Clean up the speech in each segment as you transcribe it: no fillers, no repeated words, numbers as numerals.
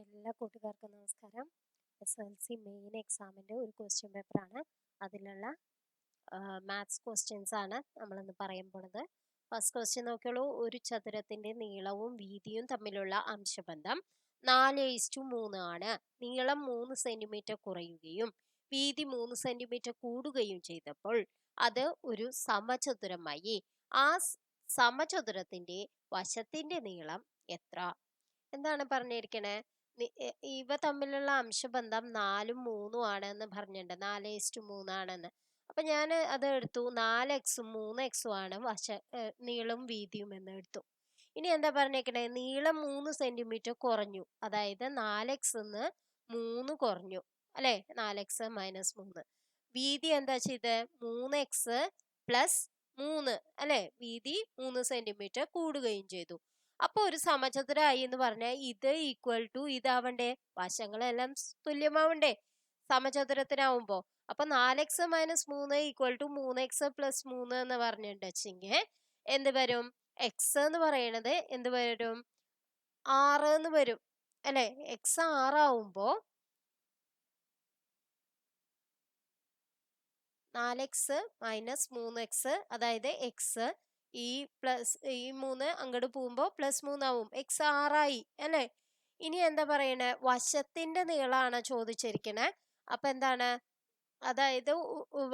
എല്ലാ കൂട്ടുകാർക്കും നമസ്കാരം. SLC മെയിൻ എക്സാമിൻ്റെ ഒരു ക്വസ്റ്റ്യൻ പേപ്പറാണ്. അതിലുള്ള മാത്സ് ക്വസ്റ്റ്യൻസ് ആണ് നമ്മളിന്ന് പറയാൻ പോണത്. ഫസ്റ്റ് ക്വസ്റ്റ്യൻ നോക്കിയോളൂ. ഒരു ചതുരത്തിൻ്റെ നീളവും വീതിയും തമ്മിലുള്ള അംശബന്ധം 4:3 ആണ്. നീളം 3 സെന്റിമീറ്റർ കുറയുകയും വീതി 3 സെന്റിമീറ്റർ കൂടുകയും ചെയ്തപ്പോൾ അത് ഒരു സമചതുരമായി. ആ സമചതുരത്തിൻ്റെ വശത്തിൻ്റെ നീളം എത്ര? എന്താണ് പറഞ്ഞിരിക്കണേ? ഇവ തമ്മിലുള്ള അംശബന്ധം 4ഉം 3ഉം ആണെന്ന് പറഞ്ഞിട്ടുണ്ട്. 4:3 ആണെന്ന്. അപ്പൊ ഞാൻ അത് എടുത്തു. 4x-ഉം 3x-ഉം ആണ് നീളവും വീതിയും എന്ന് എടുത്തു. ഇനി എന്താ പറഞ്ഞേക്കണേ? നീളം 3 സെന്റിമീറ്റർ കുറഞ്ഞു. അതായത് 4x-ന്ന് 3 കുറഞ്ഞു അല്ലെ? 4x - 3. വീതി എന്താ ചെയ്ത്? 3x + 3 അല്ലെ? വീതി 3 സെന്റിമീറ്റർ കൂടുകയും ചെയ്തു. അപ്പൊ ഒരു സമചതുരമായി എന്ന് പറഞ്ഞാൽ ഇത് ഈക്വൽ ടു ഇതാവണ്ടേ? വശങ്ങളെല്ലാം തുല്യമാവണ്ടേ സമചതുരത്തിനാവുമ്പോ? അപ്പൊ 4x - 3 ഈക്വൽ ടു 3x + 3 എന്ന് പറഞ്ഞിട്ടുണ്ടെങ്കിൽ എന്ത് വരും? x എന്ന് പറയണത് എന്ത് വരും? 6 എന്ന് വരും അല്ലെ? x 6 ആവുമ്പോ 4x - 3x, അതായത് x ഈ 3 അങ്ങോട്ട് പോകുമ്പോ +3 ആവും. x 6 ആയി അല്ലെ? ഇനി എന്താ പറയണേ? വശത്തിന്റെ നീളമാണ് ചോദിച്ചിരിക്കണേ. അപ്പൊ എന്താണ്? അതായത്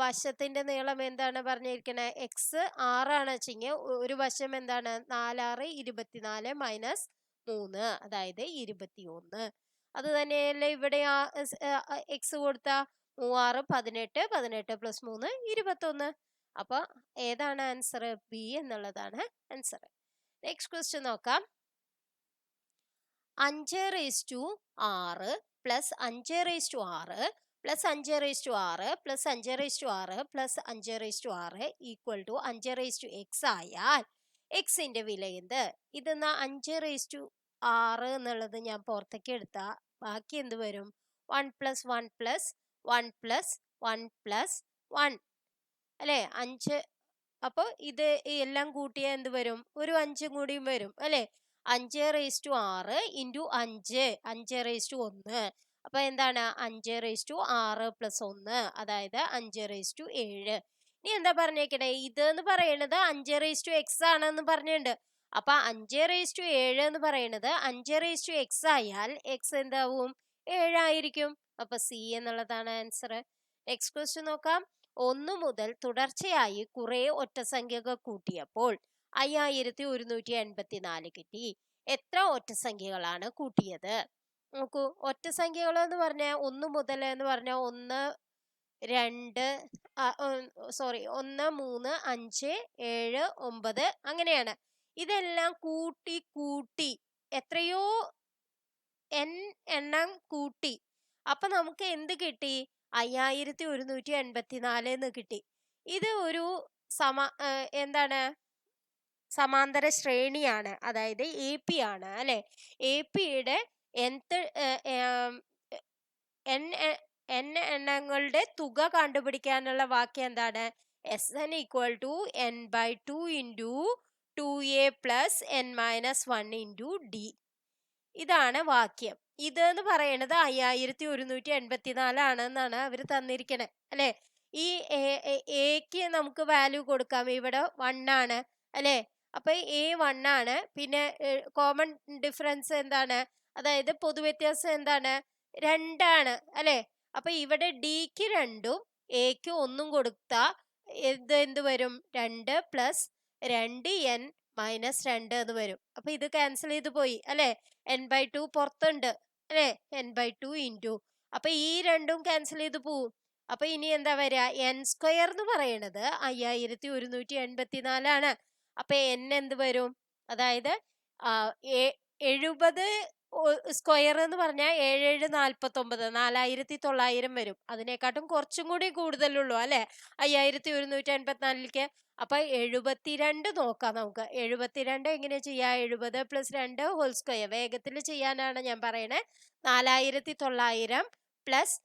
വശത്തിന്റെ നീളം എന്താണ് പറഞ്ഞിരിക്കണേ? x 6 ആണ് വെച്ചെങ്കിൽ ഒരു വശം എന്താണ്? 4 6 24 - 3, അതായത് 21. അത് തന്നെയല്ലേ ഇവിടെ x കൊടുത്ത 3 6 18, 18 + 3 21. അപ്പൊ ഏതാണ് ആൻസർ? ബി എന്നുള്ളതാണ് ആൻസർ. നെക്സ്റ്റ് ക്വസ്റ്റ്യൻ നോക്കാം. 5:6 + 5:6 + 5:6 + 5:6 + 5:6 ഈക്വൽ ടു 5x ആയാൽ എക്സിന്റെ വില എന്ത്? ഇതെന്നാ 5:6 എന്നുള്ളത് ഞാൻ പുറത്തേക്ക് എടുത്താ ബാക്കി എന്ത് വരും? 1 + 1 + 1 + 1 + 1 അല്ലെ? 5. അപ്പൊ ഇത് എല്ലാം കൂട്ടിയാൽ എന്ത് വരും? ഒരു 5 കൂടിയും വരും അല്ലെ? 5:6 × 5 5:1. അപ്പൊ എന്താണ്? 5:6 + 1, അതായത് 5:7. ഇനി എന്താ പറഞ്ഞേക്കണേ? ഇത് എന്ന് പറയണത് 5:x ആണെന്ന് പറഞ്ഞിട്ടുണ്ട്. അപ്പൊ 5:7 എന്ന് പറയണത് 5:x ആയാൽ x എന്താവും? 7 ആയിരിക്കും. അപ്പൊ സി എന്നുള്ളതാണ് ആൻസർ. നെക്സ്റ്റ് ക്വസ്റ്റ്യൻ നോക്കാം. 1 മുതൽ തുടർച്ചയായി കുറെ ഒറ്റസംഖ്യകൾ കൂട്ടിയപ്പോൾ 5184 കിട്ടി. എത്ര ഒറ്റസംഖ്യകളാണ് കൂട്ടിയത്? നോക്കൂ, ഒറ്റസംഖ്യകൾ എന്ന് പറഞ്ഞാൽ 1 മുതൽ എന്ന് പറഞ്ഞാൽ 1 2 1 3 5 7 9 അങ്ങനെയാണ്. ഇതെല്ലാം കൂട്ടി കൂട്ടി എത്രയോ എണ്ണം കൂട്ടി. അപ്പൊ നമുക്ക് എന്ത് കിട്ടി? 5184 എന്ന് കിട്ടി. ഇത് ഒരു എന്താണ്? സമാന്തര ശ്രേണിയാണ്, അതായത് AP ആണ് അല്ലെ? APയുടെ n എണ്ണങ്ങളുടെ തുക കണ്ടുപിടിക്കാനുള്ള വാക്യം എന്താണ്? Sn = n/2 × 2a + n - 1 × d. ഇതാണ് വാക്യം. ഇത് എന്ന് പറയുന്നത് 5184 ആണെന്നാണ് അവർ തന്നിരിക്കണേ അല്ലെ? ഈ എക്ക് നമുക്ക് വാല്യൂ കൊടുക്കാം. ഇവിടെ 1 ആണ് അല്ലെ? അപ്പൊ a 1 ആണ്. പിന്നെ കോമൺ ഡിഫറൻസ് എന്താണ്? അതായത് പൊതുവ്യത്യാസം എന്താണ്? 2 ആണ് അല്ലെ? അപ്പൊ ഇവിടെ ഡിക്ക് 2ഉം എക്ക് 1ഉം കൊടുത്താ എന്ത് വരും? 2 + 2n - 2 എന്ന് വരും. അപ്പൊ ഇത് ക്യാൻസൽ ചെയ്ത് പോയി അല്ലെ? n/2 പുറത്തുണ്ട് അല്ലെ? n/2 × അപ്പൊ ഈ രണ്ടും ക്യാൻസൽ ചെയ്ത് പോവും. അപ്പൊ ഇനി എന്താ വരിക? n² എന്ന് പറയണത് 5184 ആണ്. അപ്പൊ n എന്ത് വരും? അതായത് 70 സ്ക്വയർ എന്ന് പറഞ്ഞാൽ 7 7 49 4900 വരും. അതിനെക്കാട്ടും കുറച്ചും കൂടി കൂടുതലുള്ളൂ അല്ലെ 5184ക്ക്. അപ്പൊ 72 നോക്കാം നമുക്ക്. 72 എങ്ങനെ ചെയ്യാ? 70 + 2 ഹോൾ സ്ക്വയർ. വേഗത്തിൽ ചെയ്യാനാണ് ഞാൻ പറയണേ. 4900 പ്ലസ്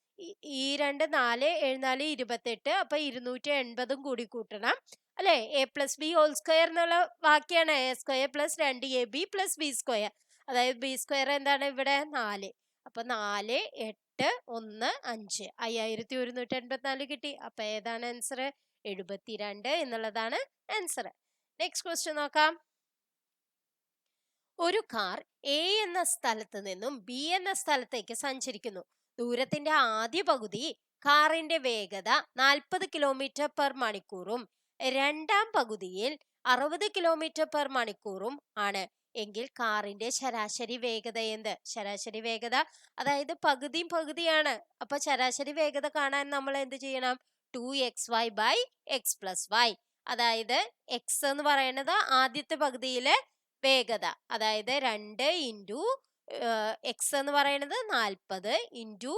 ഈ 2 4 7 4 28. അപ്പൊ 280 കൂടി കൂട്ടണം അല്ലെ? a + b ഹോൾ സ്ക്വയർ എന്നുള്ള വാക്യാണ്. a² + 2ab + b². അതായത് b² എന്താണ്? ഇവിടെ 4. അപ്പൊ 4, 8, 1, 5 5184 കിട്ടി. അപ്പൊ ഏതാണ് ആൻസർ? 72 എന്നുള്ളതാണ് ആൻസർ. നെക്സ്റ്റ് ക്വസ്റ്റ്യൻ നോക്കാം. ഒരു കാർ എ എന്ന സ്ഥലത്ത് നിന്നും ബി എന്ന സ്ഥലത്തേക്ക് സഞ്ചരിക്കുന്നു. ദൂരത്തിന്റെ ആദ്യ പകുതി കാറിന്റെ വേഗത 40 കിലോമീറ്റർ പെർ മണിക്കൂറും രണ്ടാം പകുതിയിൽ 60 കിലോമീറ്റർ പെർ മണിക്കൂറും ആണ് എങ്കിൽ കാറിന്റെ ശരാശരി വേഗത എന്ത്? ശരാശരി വേഗത അതായത് പകുതിയും പകുതിയാണ്. അപ്പൊ ശരാശരി വേഗത കാണാൻ നമ്മൾ എന്ത് ചെയ്യണം? 2xy/x+y. അതായത് x എന്ന് പറയുന്നത് ആദ്യത്തെ പകുതിയിലെ വേഗത, അതായത് 2 ഇൻറ്റു എക്സ് എന്ന് പറയുന്നത് 40 ഇൻറ്റു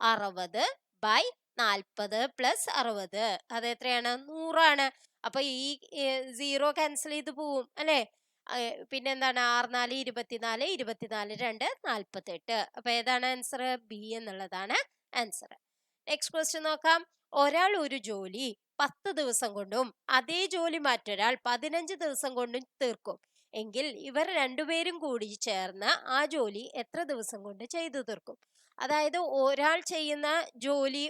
60 ബൈ 40 പ്ലസ് 60. അത് എത്രയാണ്? 100 ആണ്. അപ്പൊ ഈ 0 ക്യാൻസൽ ചെയ്ത് പോവും അല്ലെ. പിന്നെന്താണ്? 6 4 24, 24 2 48. അപ്പൊ ഏതാണ് ആൻസർ? ബി എന്നുള്ളതാണ് ആൻസർ. നെക്സ്റ്റ് ക്വസ്റ്റ്യൻ നോക്കാം. ഒരാൾ ഒരു ജോലി 10 ദിവസം കൊണ്ടും അതേ ജോലി മറ്റൊരാൾ 15 ദിവസം കൊണ്ടും തീർക്കും എങ്കിൽ ഇവർ രണ്ടുപേരും കൂടി ചേർന്ന് ആ ജോലി എത്ര ദിവസം കൊണ്ട് ചെയ്തു തീർക്കും? അതായത് ഒരാൾ ചെയ്യുന്ന ജോലി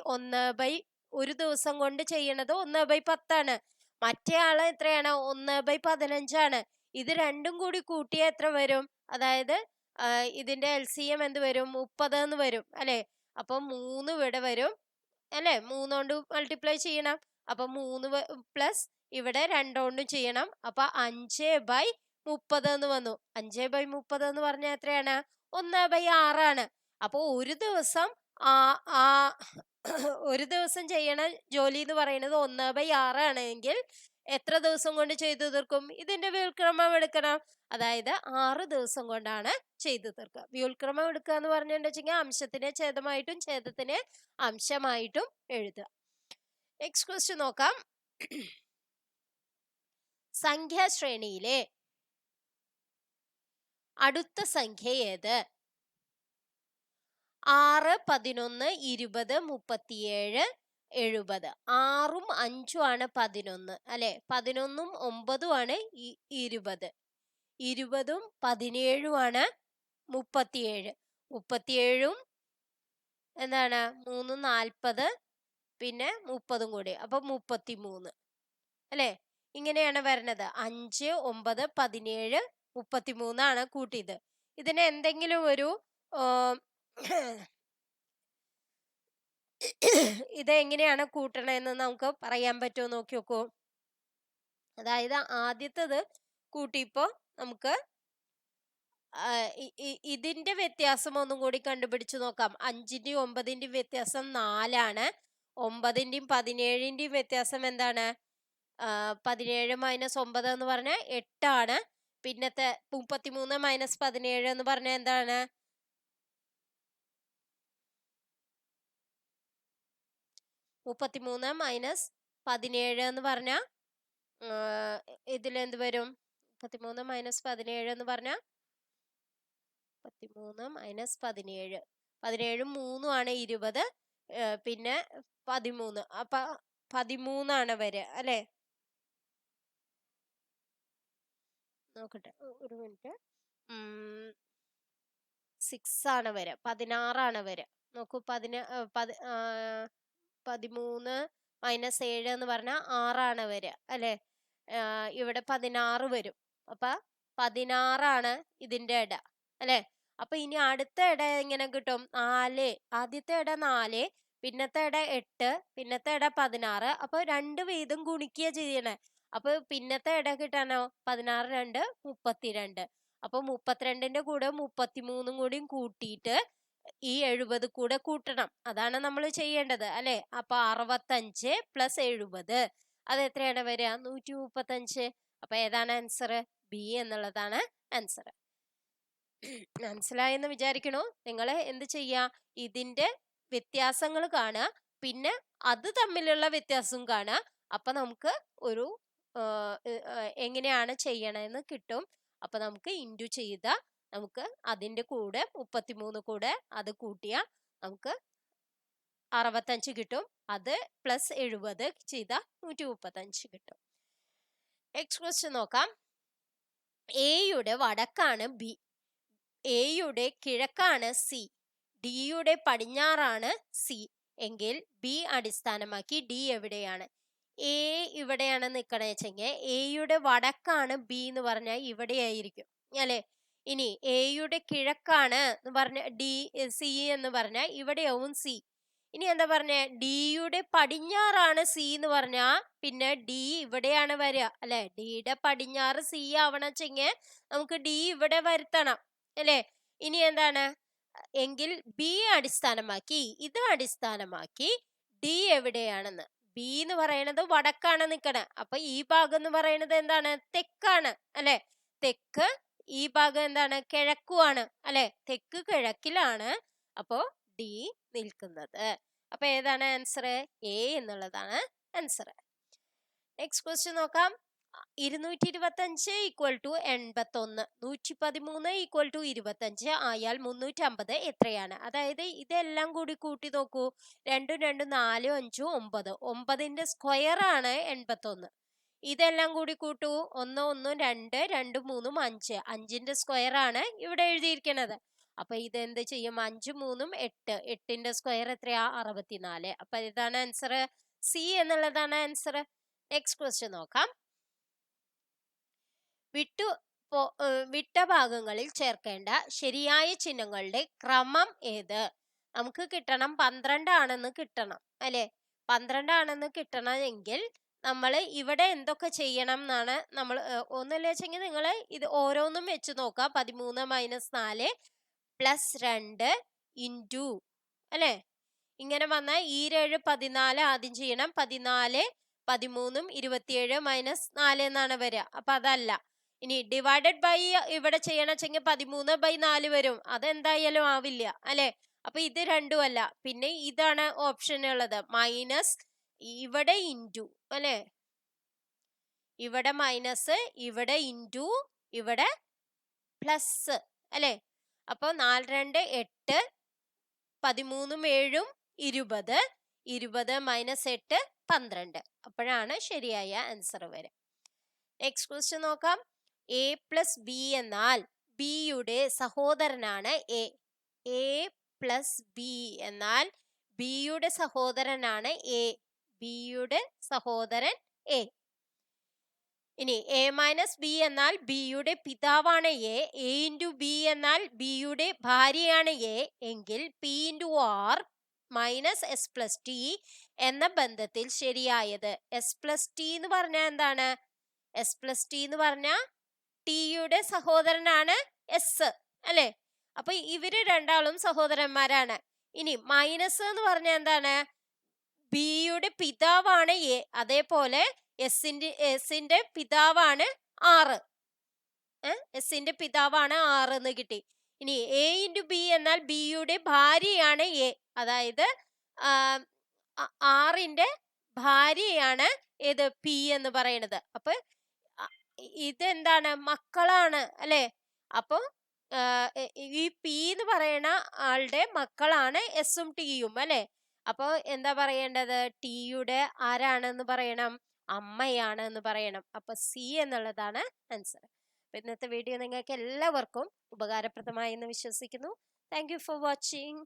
ഒരു ദിവസം കൊണ്ട് ചെയ്യണത് 1/10 ആണ്. മറ്റേ ആള് എത്രയാണ്? 1/15 ആണ്. ഇത് രണ്ടും കൂടി കൂട്ടിയാൽ എത്ര വരും? അതായത് ഇതിന്റെ LCM എന്ത് വരും? 30 എന്ന് വരും അല്ലെ. അപ്പൊ 3 ഇവിടെ വരും അല്ലെ. 3 കൊണ്ട് മൾട്ടിപ്ലൈ ചെയ്യണം. അപ്പൊ 3 പ്ലസ് ഇവിടെ 2 കൊണ്ടും ചെയ്യണം. അപ്പൊ 5/30 എന്ന് വന്നു. 5/30 എന്ന് പറഞ്ഞാൽ എത്രയാണ്? 1/6 ആണ്. അപ്പൊ ഒരു ദിവസം ഒരു ദിവസം ചെയ്യണ ജോലി എന്ന് പറയുന്നത് 1/6 ആണെങ്കിൽ എത്ര ദിവസം കൊണ്ട് ചെയ്തു തീർക്കും? ഇതിന്റെ വ്യുൽക്രമം എടുക്കണം. അതായത് 6 ദിവസം കൊണ്ടാണ് ചെയ്തു തീർക്കുക. വ്യുൽക്രമം എടുക്കുക എന്ന് പറഞ്ഞിട്ടുണ്ടെങ്കിൽ അംശത്തിനെ ഛേദമായിട്ടും ഛേദത്തിനെ അംശമായിട്ടും എഴുതുക. നെക്സ്റ്റ് ക്വസ്റ്റ്യൻ നോക്കാം. സംഖ്യാശ്രേണിയിലെ അടുത്ത സംഖ്യ ഏത്? 6, 11, 20, 37, 70. 6ഉം 5ഉം ആണ് 11 അല്ലെ. 11ഉം 9ഉം ആണ് 20. 20ഉം 17ഉം ആണ് 37. 37ഉം എന്താണ്? 3 40 പിന്നെ 30ഉം കൂടി അപ്പൊ 33 അല്ലെ. ഇങ്ങനെയാണ് വരുന്നത്. 5, 9, 17, 33 ആണ് കൂട്ടിയത്. ഇതിന് എന്തെങ്കിലും ഒരു ഇത് എങ്ങനെയാണ് കൂട്ടണമെന്ന് നമുക്ക് പറയാൻ പറ്റുമോ? നോക്കി നോക്കൂ. അതായത് ആദ്യത്തത് കൂട്ടിയപ്പോ നമുക്ക് ഇതിന്റെ വ്യത്യാസം ഒന്നും കൂടി കണ്ടുപിടിച്ചു നോക്കാം. 5ന്റെയും 9ന്റെയും വ്യത്യാസം 4ആണ്. 9ന്റെയും 17ന്റെയും വ്യത്യാസം എന്താണ്? 17 മൈനസ് 9 എന്ന് പറഞ്ഞാൽ 8ആണ്. പിന്നത്തെ 33 മൈനസ് 17 എന്ന് പറഞ്ഞാൽ എന്താണ്? 33 മൈനസ് 17 എന്ന് പറഞ്ഞാൽ ഇതിലെന്ത് വരും? 33 മൈനസ് 17 എന്ന് പറഞ്ഞാൽ 33 മൈനസ് 17 17ഉം 3ഉം ആണ് 20. പിന്നെ 13 അപ്പൊ 13 ആണ് വരിക അല്ലെ. നോക്കട്ടെ ഒരു മിനിറ്റ്. 6 ആണ് വരിക. 16 ആണ് വരിക. നോക്കൂ. 13 മൈനസ് 7 എന്ന് പറഞ്ഞാൽ 6 ആണ് വരിക അല്ലെ. ഇവിടെ 16 വരും. അപ്പൊ 16 ആണ് ഇതിന്റെ ഇട അല്ലെ. അപ്പൊ ഇനി അടുത്ത ഇട എങ്ങനെ കിട്ടും? 4. ആദ്യത്തെ ഇട 4, പിന്നത്തെ ഇട 8, പിന്നത്തെ ഇട 16. അപ്പൊ 2 വീതം ഗുണിക്കുക ചെയ്യണേ. അപ്പൊ പിന്നത്തെ ഇട കിട്ടാനോ? 16 2 32. അപ്പൊ 32ന്റെ കൂടെ 33ഉം കൂടി കൂട്ടിയിട്ട് ഈ 70 കൂടെ കൂട്ടണം. അതാണ് നമ്മൾ ചെയ്യേണ്ടത് അല്ലെ. അപ്പൊ 65 പ്ലസ് 70 അത് എത്രയാണ് വരിക? 135. അപ്പൊ ഏതാണ് ആൻസർ? ബി എന്നുള്ളതാണ് ആൻസർ. മനസ്സിലായെന്ന് വിചാരിക്കണു. നിങ്ങൾ എന്ത് ചെയ്യാ? ഇതിന്റെ വ്യത്യാസങ്ങൾ കാണുക, പിന്നെ അത് തമ്മിലുള്ള വ്യത്യാസവും കാണുക. അപ്പൊ നമുക്ക് ഒരു എങ്ങനെയാണ് ചെയ്യണമെന്ന് കിട്ടും. അപ്പൊ നമുക്ക് ഇൻറ്റു ചെയ്ത നമുക്ക് അതിന്റെ കൂടെ 33 കൂടെ അത് കൂട്ടിയ നമുക്ക് 65 കിട്ടും. അത് പ്ലസ് 70 ചെയ്ത 135 കിട്ടും. നെക്സ്റ്റ് ക്വസ്റ്റ്യൻ നോക്കാം. എയുടെ വടക്കാണ് ബി, എയുടെ കിഴക്കാണ് സി, ഡിയുടെ പടിഞ്ഞാറാണ് സി എങ്കിൽ ബി അടിസ്ഥാനമാക്കി ഡി എവിടെയാണ്? എ ഇവിടെയാണ് നിൽക്കണേ വെച്ചെങ്കിൽ എയുടെ വടക്കാണ് ബി എന്ന് പറഞ്ഞാൽ ഇവിടെ ആയിരിക്കും അല്ലെ. ഇനി എയുടെ കിഴക്കാണ് എന്ന് പറഞ്ഞ ഡി സി എന്ന് പറഞ്ഞാൽ ഇവിടെയാവും സി. ഇനി എന്താ പറഞ്ഞ ഡിയുടെ പടിഞ്ഞാറാണ് സി എന്ന് പറഞ്ഞാ പിന്നെ ഡി ഇവിടെയാണ് വരിക അല്ലെ. ഡിയുടെ പടിഞ്ഞാറ് സി ആവണം വെച്ചെങ്കിൽ നമുക്ക് ഡി ഇവിടെ വരുത്തണം അല്ലെ. ഇനി എന്താണ് എങ്കിൽ ബി അടിസ്ഥാനമാക്കി ഇത് അടിസ്ഥാനമാക്കി ഡി എവിടെയാണെന്ന്. ബി എന്ന് പറയുന്നത് വടക്കാണ് നിക്കണേ, അപ്പൊ ഈ ഭാഗം എന്ന് പറയുന്നത് എന്താണ്? തെക്കാണ് അല്ലെ. തെക്ക്, ഈ ഭാഗം എന്താണ്? കിഴക്കുമാണ് അല്ലെ. തെക്ക് കിഴക്കിലാണ് അപ്പോ ഡി നിൽക്കുന്നത്. അപ്പൊ ഏതാണ് ആൻസർ? എ എന്നുള്ളതാണ് ആൻസർ. നെക്സ്റ്റ് ക്വസ്റ്റ്യൻ നോക്കാം. 225 ഈക്വൽ ടു 81, 113 ഈക്വൽ ടു 25 ആയാൽ 350 എത്രയാണ്? അതായത് ഇതെല്ലാം കൂടി കൂട്ടി നോക്കൂ. 2 2 4 5 9, 9ന്റെ സ്ക്വയർ ആണ് 81. ഇതെല്ലാം കൂടി കൂട്ടൂ. 1 1 2 2 3 5, 5ന്റെ സ്ക്വയർ ആണ് ഇവിടെ എഴുതിയിരിക്കുന്നത്. അപ്പൊ ഇത് എന്ത് ചെയ്യും? 5 3 8, 8ന്റെ സ്ക്വയർ എത്രയാ? 64. അപ്പൊ ഇതാണ് ആൻസർ, സി എന്നുള്ളതാണ് ആൻസർ. നെക്സ്റ്റ് ക്വസ്റ്റ്യൻ നോക്കാം. വിട്ട ഭാഗങ്ങളിൽ ചേർക്കേണ്ട ശരിയായ ചിഹ്നങ്ങളുടെ ക്രമം ഏത്? നമുക്ക് കിട്ടണം 12 ആണെന്ന് കിട്ടണം അല്ലെ. 12 ആണെന്ന് കിട്ടണമെങ്കിൽ നമ്മൾ ഇവിടെ എന്തൊക്കെ ചെയ്യണം എന്നാണ് നമ്മൾ ഒന്നല്ല വെച്ചെങ്കിൽ നിങ്ങൾ ഇത് ഓരോന്നും വെച്ച് നോക്കാം. 13 - 4 +2 ഇൻറ്റു അല്ലെ. ഇങ്ങനെ വന്നാൽ ഈ 7 14 ആദ്യം ചെയ്യണം. 14 13 27 - 4 എന്നാണ് വരിക. അപ്പൊ അതല്ല. ഇനി ഡിവൈഡഡ് ബൈ ഇവിടെ ചെയ്യണമെങ്കിൽ 13/4 വരും. അതെന്തായാലും ആവില്ല അല്ലെ. അപ്പൊ ഇത് രണ്ടും അല്ല. പിന്നെ ഇതാണ് ഓപ്ഷൻ ഉള്ളത്, മൈനസ് ഇവിടെ ഇൻറ്റു അല്ലെ. ഇവിടെ മൈനസ്, ഇവിടെ ഇൻറ്റു, ഇവിടെ പ്ലസ് അല്ലെ. അപ്പൊ 4 2 8, 13 7 20, 20 - 8 12. അപ്പോഴാണ് ശരിയായ ആൻസർ വരിക. നെക്സ്റ്റ് ക്വസ്റ്റ്യൻ നോക്കാം. എ പ്ലസ് ബി എന്നാൽ ബിയുടെ സഹോദരനാണ് എ. എ പ്ലസ് ബി എന്നാൽ ബിയുടെ സഹോദരനാണ് എ. ബിയുടെ സഹോദരൻ എ. ഇനി എ മൈനസ് ബി എന്നാൽ ബിയുടെ പിതാവാണ് എ. എ ഇൻറ്റു ബി എന്നാൽ ബിയുടെ ഭാര്യയാണ് എ. എങ്കിൽ P into R minus S plus T എന്ന ബന്ധത്തിൽ ശരിയായത്. എസ് പ്ലസ് ടി എന്ന് പറഞ്ഞാൽ എന്താണ്? എസ് പ്ലസ് ടി എന്ന് പറഞ്ഞാൽ ടിയുടെ സഹോദരനാണ് എസ് അല്ലെ. അപ്പൊ ഇവര് രണ്ടാളും സഹോദരന്മാരാണ്. ഇനി മൈനസ് എന്ന് പറഞ്ഞാൽ എന്താണ്? ബിയുടെ പിതാവാണ് എ, അതേപോലെ എസിന്റെ പിതാവാണ് ആറ്. എസിന്റെ പിതാവാണ് 6 എന്ന് കിട്ടി. ഇനി എ ഇൻറ്റു ബി എന്നാൽ ബിയുടെ ഭാര്യയാണ് എ, അതായത് ആറിന്റെ ഭാര്യയാണ് ഏത്? പി എന്ന് പറയുന്നത്. അപ്പൊ ഇതെന്താണ്? മക്കളാണ് അല്ലെ. അപ്പൊ ഈ പി എന്ന് പറയുന്ന ആളുടെ മക്കളാണ് എസും ടിയും അല്ലെ. അപ്പൊ എന്താ പറയേണ്ടത്? ടിയുടെ ആരാണെന്ന് പറയണം? അമ്മയാണ് എന്ന് പറയണം. അപ്പൊ സി എന്നുള്ളതാണ് ആൻസർ. ഇന്നത്തെ വീഡിയോ നിങ്ങൾക്ക് എല്ലാവർക്കും ഉപകാരപ്രദമായി എന്ന് വിശ്വസിക്കുന്നു. Thank you for watching.